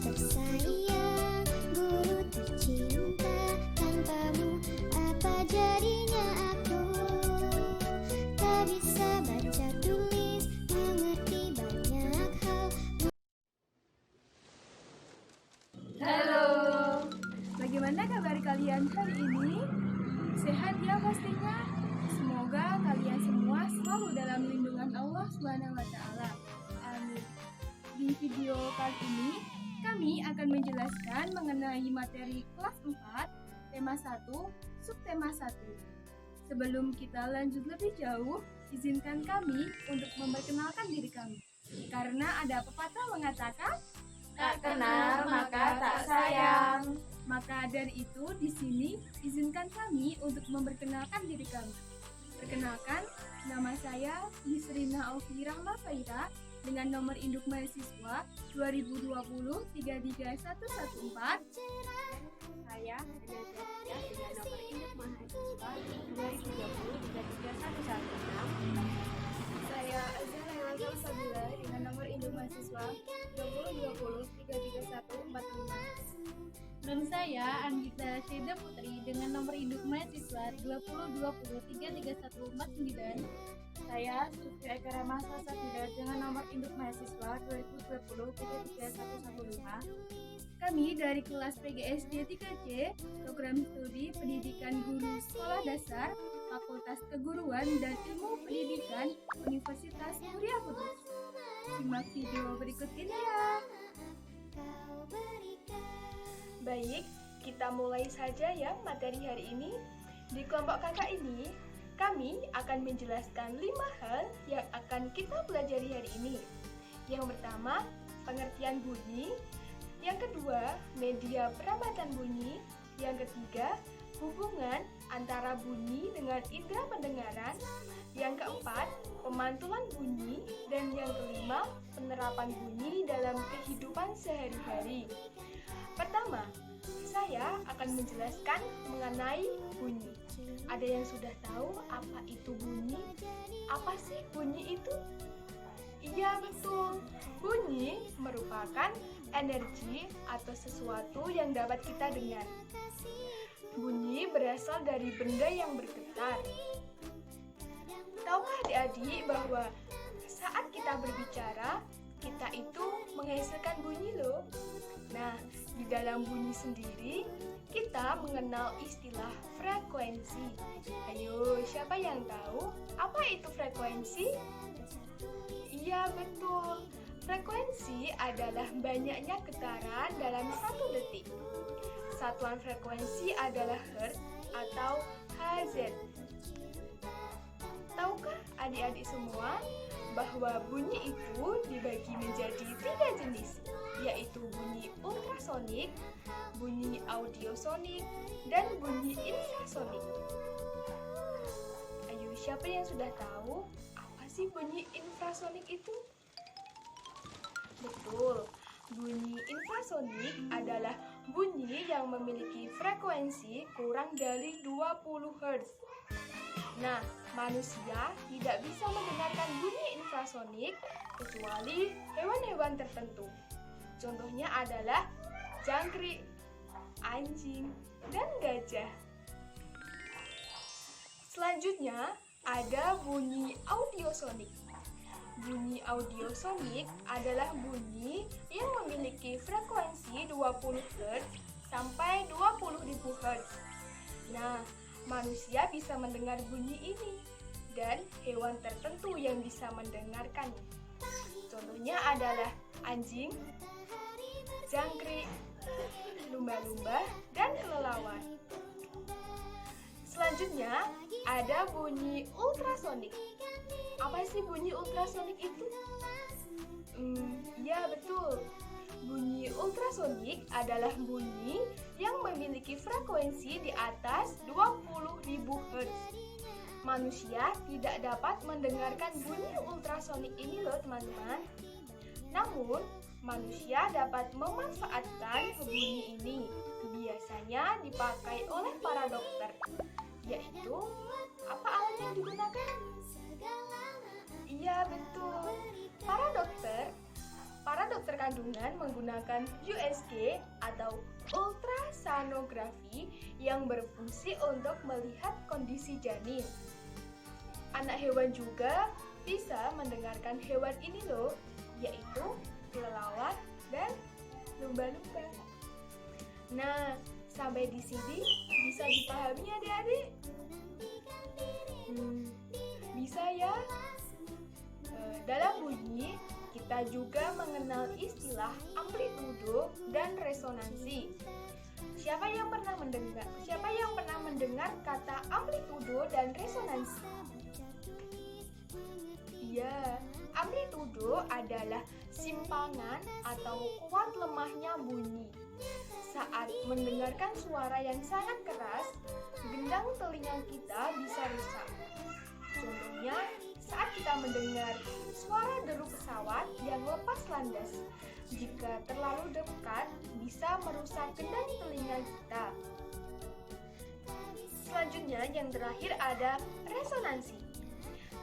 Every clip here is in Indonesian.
tersayang, guru tercinta, tanpamu apa jadinya aku? Tak bisa baca tulis, mengerti banyak hal. Halo, bagaimana kabar kalian hari ini? Sehat ya pastinya? Semoga kalian semua selalu dalam lindungan Allah SWT. Amin. Di video kali ini, kami akan menjelaskan mengenai materi kelas 4, tema 1, subtema 1. Sebelum kita lanjut lebih jauh, izinkan kami untuk memperkenalkan diri kami. Karena ada pepatah mengatakan, tak kenal maka tak sayang. maka dari itu di sini izinkan kami untuk memperkenalkan diri kami. Perkenalkan, nama saya Yusrina Alfi Rahma Faira dengan nomor induk mahasiswa 2020-33114. Saya Anja Zakia dengan nomor induk mahasiswa 2020-33116. Saya Azhar Hayal Sabila dengan nomor induk mahasiswa 2020-33145. Dan saya Andita Syeda Putri dengan nomor induk mahasiswa 2020-33149. Saya Sufi Eka Ramasa Safira dengan nomor induk mahasiswa 2020-33115. Kami dari kelas PGSD 3C, Program Studi Pendidikan Guru Sekolah Dasar, Fakultas Keguruan dan Ilmu Pendidikan Universitas Muria Kudus. Simak video berikut ini ya. Baik, kita mulai saja ya materi hari ini. Di kelompok kakak ini, kami akan menjelaskan 5 hal yang akan kita pelajari hari ini. Yang pertama, pengertian bunyi. Yang kedua, media perabatan bunyi. Yang ketiga, hubungan antara bunyi dengan indera pendengaran. Yang keempat, pemantulan bunyi. Dan yang kelima, penerapan bunyi dalam kehidupan sehari-hari. Pertama, saya akan menjelaskan mengenai bunyi. Ada yang sudah tahu apa itu bunyi? Apa sih bunyi itu? Iya betul, bunyi merupakan energi atau sesuatu yang dapat kita dengar. Bunyi berasal dari benda yang bergetar. Tahukah adik-adik bahwa saat kita berbicara, kita itu menghasilkan bunyi loh. Nah, di dalam bunyi sendiri, kita mengenal istilah frekuensi. Ayo, siapa yang tahu apa itu frekuensi? Iya, betul. Frekuensi adalah banyaknya getaran dalam 1 detik. Satuan frekuensi adalah Hertz atau Hz. Tahukah adik-adik semua bahwa bunyi itu dibagi menjadi 3 jenis, yaitu bunyi ultrasonik, bunyi audiosonik, dan bunyi infrasonik. Ayo, siapa yang sudah tahu apa sih bunyi infrasonik itu? Betul, bunyi infrasonik adalah bunyi yang memiliki frekuensi kurang dari 20 Hz. Nah, manusia tidak bisa mendengarkan bunyi infrasonik kecuali hewan-hewan tertentu. Contohnya adalah jangkrik, anjing, dan gajah. Selanjutnya, ada bunyi audiosonik. Bunyi audiosonik adalah bunyi yang memiliki frekuensi 20 Hz sampai 20.000 Hz. Nah, manusia bisa mendengar bunyi ini dan hewan tertentu yang bisa mendengarkannya. Contohnya adalah anjing, jangkrik, lumba-lumba, dan kelelawar. Selanjutnya, ada bunyi ultrasonik. Apa sih bunyi ultrasonik itu? Ya betul. Bunyi ultrasonik adalah bunyi yang memiliki frekuensi di atas 20.000 Hz. Manusia tidak dapat mendengarkan bunyi ultrasonik ini loh teman-teman. Namun, manusia dapat memanfaatkan bunyi ini. Biasanya dipakai oleh para dokter, yaitu apa alat yang digunakan? Iya betul, para dokter Para dokter kandungan menggunakan USG atau ultrasonografi yang berfungsi untuk melihat kondisi janin. Anak hewan juga bisa mendengarkan hewan ini loh, yaitu kelelawar dan lumba-lumba. Nah, sampai di sini bisa dipahami adik-adik? Bisa ya? Dalam bunyi, kita juga mengenal istilah amplitudo dan resonansi. Siapa yang pernah mendengar kata amplitudo dan resonansi? Iya, amplitudo adalah simpangan atau kuat lemahnya bunyi. Saat mendengarkan suara yang sangat keras, gendang telinga kita bisa rusak. Contohnya, saat kita mendengar suara deru pesawat yang lepas landas, jika terlalu dekat bisa merusak gendang telinga kita. Selanjutnya yang terakhir ada resonansi.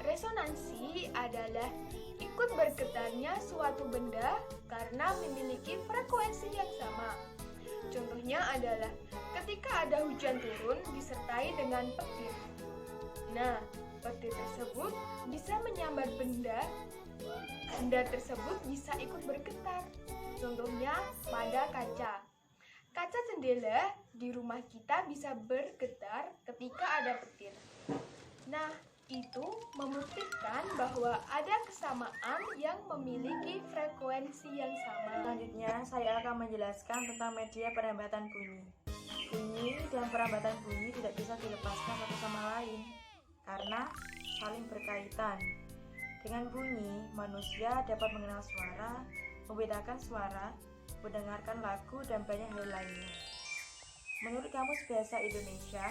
Resonansi adalah ikut bergetarnya suatu benda karena memiliki frekuensi yang sama. Contohnya adalah ketika ada hujan turun disertai dengan petir. Nah, petir tersebut bisa menyambar benda tersebut bisa ikut bergetar. Contohnya pada kaca. Kaca jendela di rumah kita bisa bergetar ketika ada petir. Nah, itu membuktikan bahwa ada kesamaan yang memiliki frekuensi yang sama. Selanjutnya, saya akan menjelaskan tentang media perambatan bunyi. Bunyi dan perambatan bunyi tidak bisa dilepaskan satu sama lain karena saling berkaitan. Dengan bunyi, manusia dapat mengenal suara, membedakan suara, mendengarkan lagu, dan banyak hal lainnya. Menurut Kamus Bahasa Indonesia,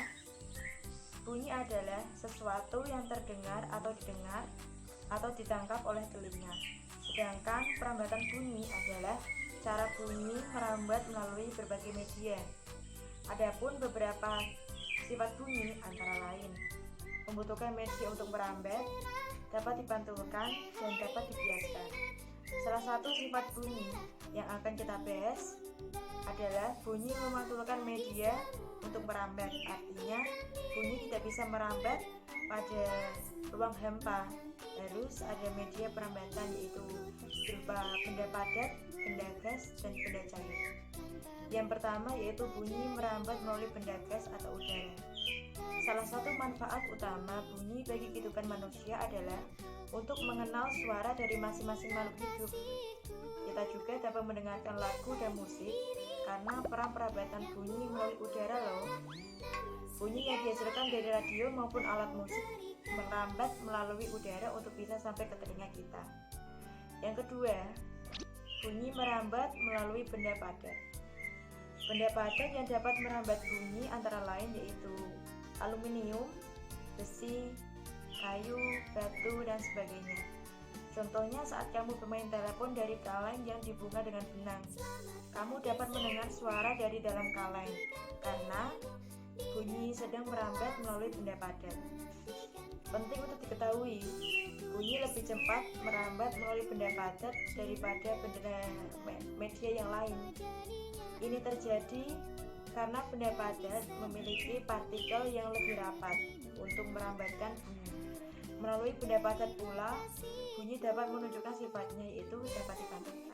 bunyi adalah sesuatu yang terdengar atau didengar atau ditangkap oleh telinga. Sedangkan perambatan bunyi adalah cara bunyi merambat melalui berbagai media. Adapun beberapa sifat bunyi antara lain membutuhkan media untuk merambat, dapat dipantulkan, dan dapat dibiaskan. Salah satu sifat bunyi yang akan kita bahas adalah bunyi memantulkan media untuk merambat. Artinya, bunyi tidak bisa merambat pada ruang hampa. Harus ada media perambatan yaitu berupa benda padat, benda gas, dan benda cair. Yang pertama yaitu bunyi merambat melalui benda gas atau udara. Salah satu manfaat utama bunyi bagi kehidupan manusia adalah untuk mengenal suara dari masing-masing makhluk hidup. Kita juga dapat mendengarkan lagu dan musik karena peran perambatan bunyi melalui udara loh. Bunyi yang dihasilkan dari radio maupun alat musik merambat melalui udara untuk bisa sampai ke telinga kita. Yang kedua, bunyi merambat melalui benda padat. Benda padat yang dapat merambat bunyi antara lain yaitu aluminium, besi, kayu, batu, dan sebagainya. Contohnya saat kamu bermain telepon dari kaleng yang dibunga dengan benang, kamu dapat mendengar suara dari dalam kaleng karena bunyi sedang merambat melalui benda padat. Penting untuk diketahui, bunyi lebih cepat merambat melalui benda padat daripada benda media yang lain. Ini terjadi karena benda padat memiliki partikel yang lebih rapat untuk merambatkan bunyi. Melalui benda padat pula, bunyi dapat menunjukkan sifatnya yaitu dapat dipantulkan.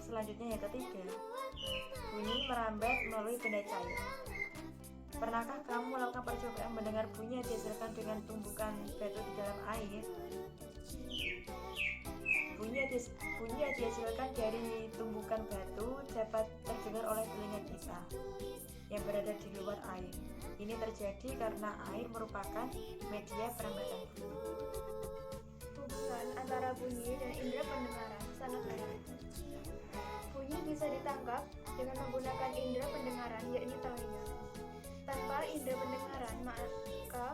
Selanjutnya yang ketiga, bunyi merambat melalui benda cair. Pernahkah kamu melakukan percobaan mendengar bunyi yang dihasilkan dengan tumbukan batu di dalam air? Bunyi yang dihasilkan dari tumbukan batu dapat terdengar oleh telinga kita yang berada di luar air. Ini terjadi karena air merupakan media perambatan bunyi. Hubungan antara bunyi dan indera pendengaran sangat erat. Bunyi bisa ditangkap dengan menggunakan indera pendengaran yakni telinga. Tanpa indera pendengaran, maka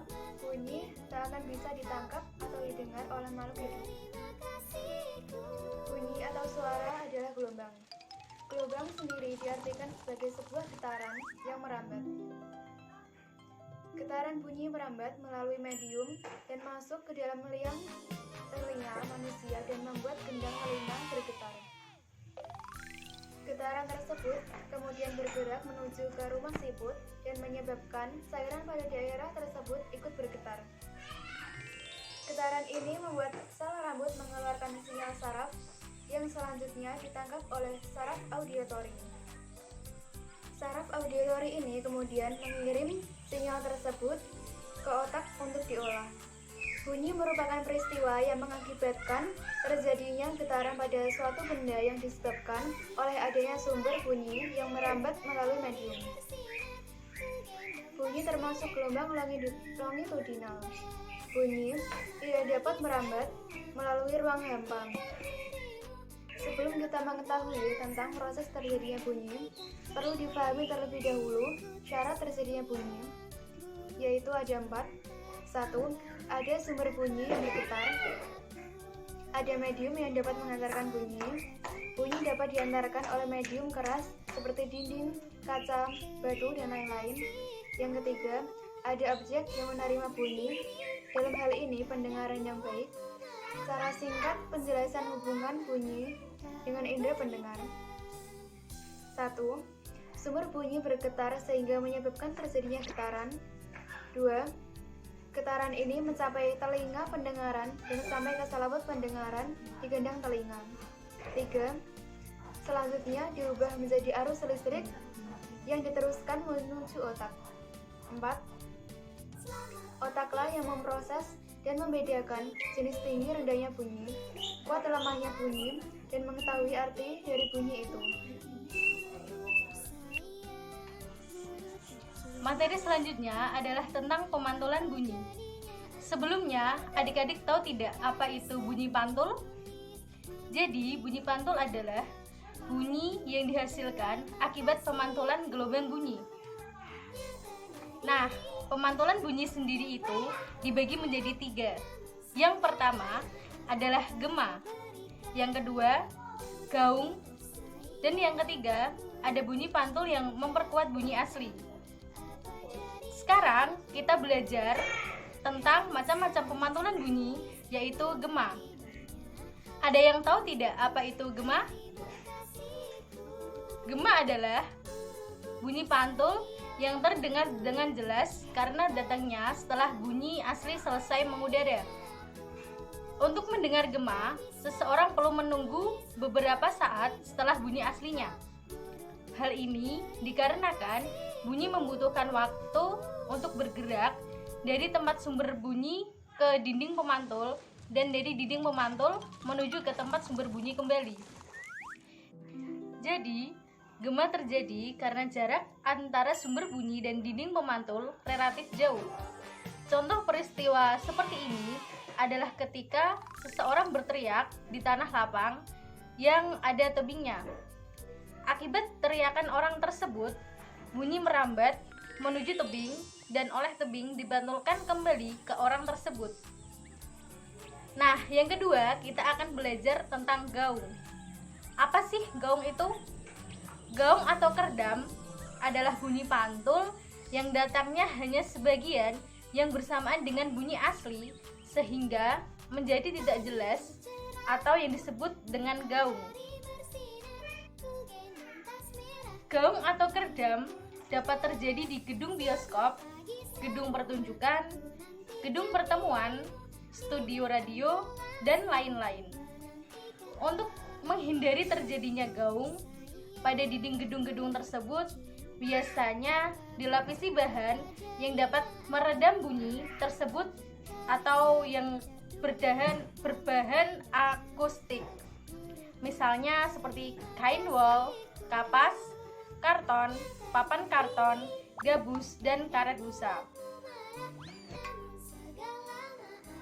bunyi tak akan bisa ditangkap atau didengar oleh makhluk hidup. Bunyi atau suara adalah gelombang. Gelombang sendiri diartikan sebagai sebuah getaran yang merambat. Getaran bunyi merambat melalui medium dan masuk ke dalam liang telinga manusia dan membuat gendang telinga bergetar. Getaran tersebut kemudian bergerak menuju ke rumah siput dan menyebabkan cairan pada daerah tersebut ikut bergetar. Getaran ini membuat sel rambut mengeluarkan sinyal saraf yang selanjutnya ditangkap oleh saraf auditory. Saraf auditory ini kemudian mengirim sinyal tersebut ke otak untuk diolah. Bunyi merupakan peristiwa yang mengakibatkan terjadinya getaran pada suatu benda yang disebabkan oleh adanya sumber bunyi yang merambat melalui medium. Bunyi termasuk gelombang longitudinal. Bunyi tidak dapat merambat melalui ruang hampa. Sebelum kita mengetahui tentang proses terjadinya bunyi, perlu dipahami terlebih dahulu syarat terjadinya bunyi, yaitu ada 4. 1. Ada sumber bunyi yang diputar. Ada medium yang dapat mengantarkan bunyi. Bunyi dapat diantarkan oleh medium keras seperti dinding, kaca, batu, dan lain-lain. Yang ketiga, ada objek yang menerima bunyi. Dalam hal ini, pendengaran yang baik. Secara singkat, penjelasan hubungan bunyi dengan indera pendengar. 1. Sumber bunyi bergetar sehingga menyebabkan terjadinya getaran. 2. Getaran ini mencapai telinga pendengaran dan sampai ke selaput pendengaran di gendang telinga. 3. Selanjutnya diubah menjadi arus listrik yang diteruskan menuju otak. 4. Otaklah yang memproses dan membedakan jenis tinggi rendahnya bunyi, kuat lemahnya bunyi, dan mengetahui arti dari bunyi itu. Materi selanjutnya adalah tentang pemantulan bunyi. Sebelumnya, adik-adik tahu tidak apa itu bunyi pantul? Jadi, bunyi pantul adalah bunyi yang dihasilkan akibat pemantulan gelombang bunyi. Nah, pemantulan bunyi sendiri itu dibagi menjadi 3. Yang pertama adalah gema, yang kedua gaung, dan yang ketiga ada bunyi pantul yang memperkuat bunyi asli. Sekarang kita belajar tentang macam-macam pemantulan bunyi, yaitu gema. Ada yang tahu tidak apa itu gema? Gema adalah bunyi pantul yang terdengar dengan jelas karena datangnya setelah bunyi asli selesai mengudara. Untuk mendengar gema, seseorang perlu menunggu beberapa saat setelah bunyi aslinya. Hal ini dikarenakan bunyi membutuhkan waktu untuk bergerak dari tempat sumber bunyi ke dinding pemantul dan dari dinding pemantul menuju ke tempat sumber bunyi kembali. Jadi, gema terjadi karena jarak antara sumber bunyi dan dinding pemantul relatif jauh. Contoh peristiwa seperti ini adalah ketika seseorang berteriak di tanah lapang yang ada tebingnya. Akibat teriakan orang tersebut, bunyi merambat menuju tebing dan oleh tebing dipantulkan kembali ke orang tersebut. Nah, yang kedua kita akan belajar tentang gaung. Apa sih gaung itu? Gaung atau kerdam adalah bunyi pantul yang datangnya hanya sebagian yang bersamaan dengan bunyi asli sehingga menjadi tidak jelas atau yang disebut dengan gaung. Gaung atau kerdam dapat terjadi di gedung bioskop, gedung pertunjukan, gedung pertemuan, studio radio, dan lain-lain. Untuk menghindari terjadinya gaung, pada dinding gedung-gedung tersebut biasanya dilapisi bahan yang dapat meredam bunyi tersebut atau yang berbahan akustik. Misalnya seperti kain wol, kapas, karton, papan karton, gabus, dan karet busa.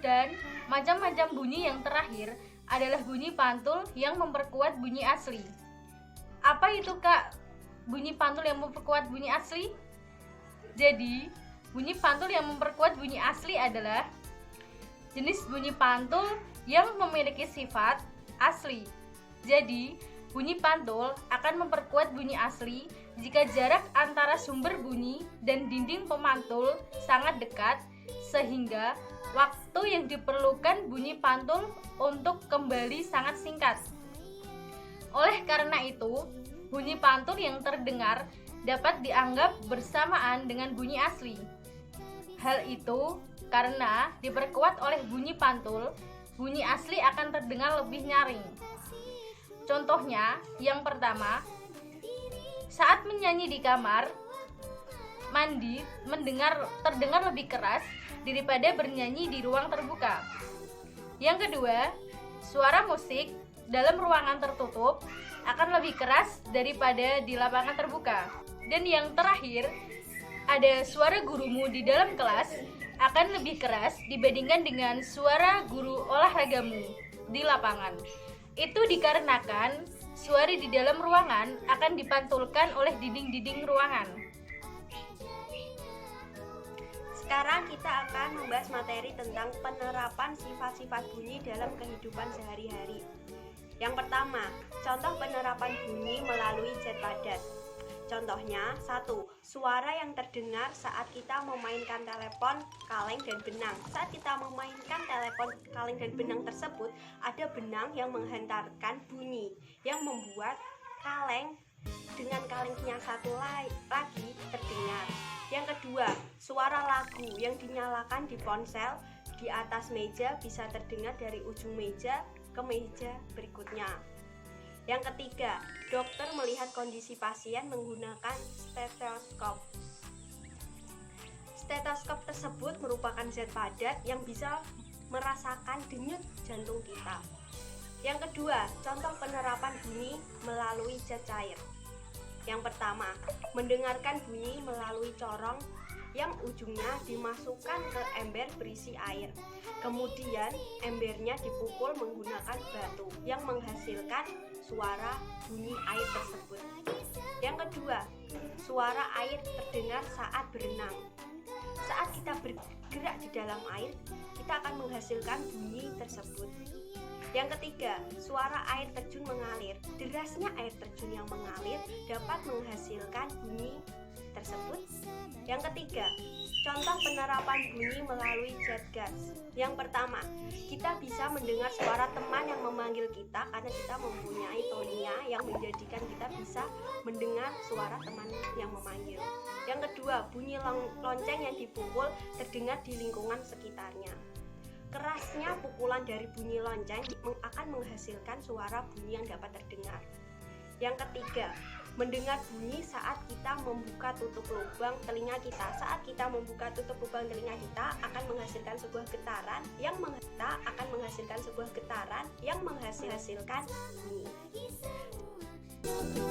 Dan macam-macam bunyi yang terakhir adalah bunyi pantul yang memperkuat bunyi asli. Apa itu, Kak? Bunyi pantul yang memperkuat bunyi asli? Jadi, bunyi pantul yang memperkuat bunyi asli adalah jenis bunyi pantul yang memiliki sifat asli. Jadi, bunyi pantul akan memperkuat bunyi asli jika jarak antara sumber bunyi dan dinding pemantul sangat dekat sehingga waktu yang diperlukan bunyi pantul untuk kembali sangat singkat. Oleh karena itu, bunyi pantul yang terdengar dapat dianggap bersamaan dengan bunyi asli. Hal itu karena diperkuat oleh bunyi pantul, bunyi asli akan terdengar lebih nyaring. Contohnya, yang pertama, saat menyanyi di kamar mandi terdengar lebih keras daripada bernyanyi di ruang terbuka. Yang kedua, suara musik dalam ruangan tertutup akan lebih keras daripada di lapangan terbuka. Dan yang terakhir, ada suara gurumu di dalam kelas akan lebih keras dibandingkan dengan suara guru olahragamu di lapangan. Itu dikarenakan suara di dalam ruangan akan dipantulkan oleh dinding-dinding ruangan. Sekarang kita akan membahas materi tentang penerapan sifat-sifat bunyi dalam kehidupan sehari-hari. Yang pertama, contoh penerapan bunyi melalui zat padat. Contohnya, 1. Suara yang terdengar saat kita memainkan telepon, kaleng, dan benang. Saat kita memainkan telepon, kaleng, dan benang tersebut, ada benang yang menghantarkan bunyi yang membuat kaleng dengan kalengnya satu lagi terdengar. Yang kedua, suara lagu yang dinyalakan di ponsel di atas meja bisa terdengar dari ujung meja ke meja berikutnya. Yang ketiga, dokter melihat kondisi pasien menggunakan stetoskop. Stetoskop tersebut merupakan zat padat yang bisa merasakan denyut jantung kita. Yang kedua, contoh penerapan bunyi melalui zat cair. Yang pertama, mendengarkan bunyi melalui corong yang ujungnya dimasukkan ke ember berisi air. Kemudian embernya dipukul menggunakan batu yang menghasilkan suara bunyi air tersebut. Yang kedua, suara air terdengar saat berenang. Saat kita bergerak di dalam air, kita akan menghasilkan bunyi tersebut. Yang ketiga, suara air terjun mengalir. Derasnya air terjun yang mengalir dapat menghasilkan bunyi tersebut. Yang ketiga, contoh penerapan bunyi melalui zat gas. Yang pertama, kita bisa mendengar suara teman yang memanggil kita karena kita mempunyai telinga yang menjadikan kita bisa mendengar suara teman yang memanggil. Yang kedua, bunyi lonceng yang dipukul terdengar di lingkungan sekitarnya. Kerasnya pukulan dari bunyi lonceng akan menghasilkan suara bunyi yang dapat terdengar. Yang ketiga, mendengar bunyi saat kita membuka tutup lubang telinga kita. Saat kita membuka tutup lubang telinga kita akan menghasilkan sebuah getaran yang menghasilkan bunyi.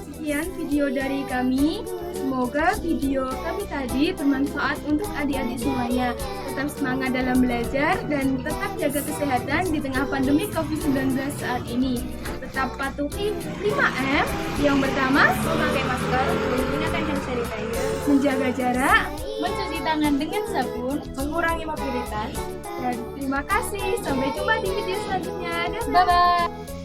Sekian video dari kami. Semoga video kami tadi bermanfaat untuk adik-adik semuanya. Tetap semangat dalam belajar dan tetap jaga kesehatan di tengah pandemi COVID-19 saat ini. Tetap patuhi 5M. Yang pertama, memakai masker, menggunakan hand sanitizer, menjaga jarak, Mencuci tangan dengan sabun. mengurangi mobilitas. Dan terima kasih. Sampai jumpa di video selanjutnya. Dadah. Bye-bye.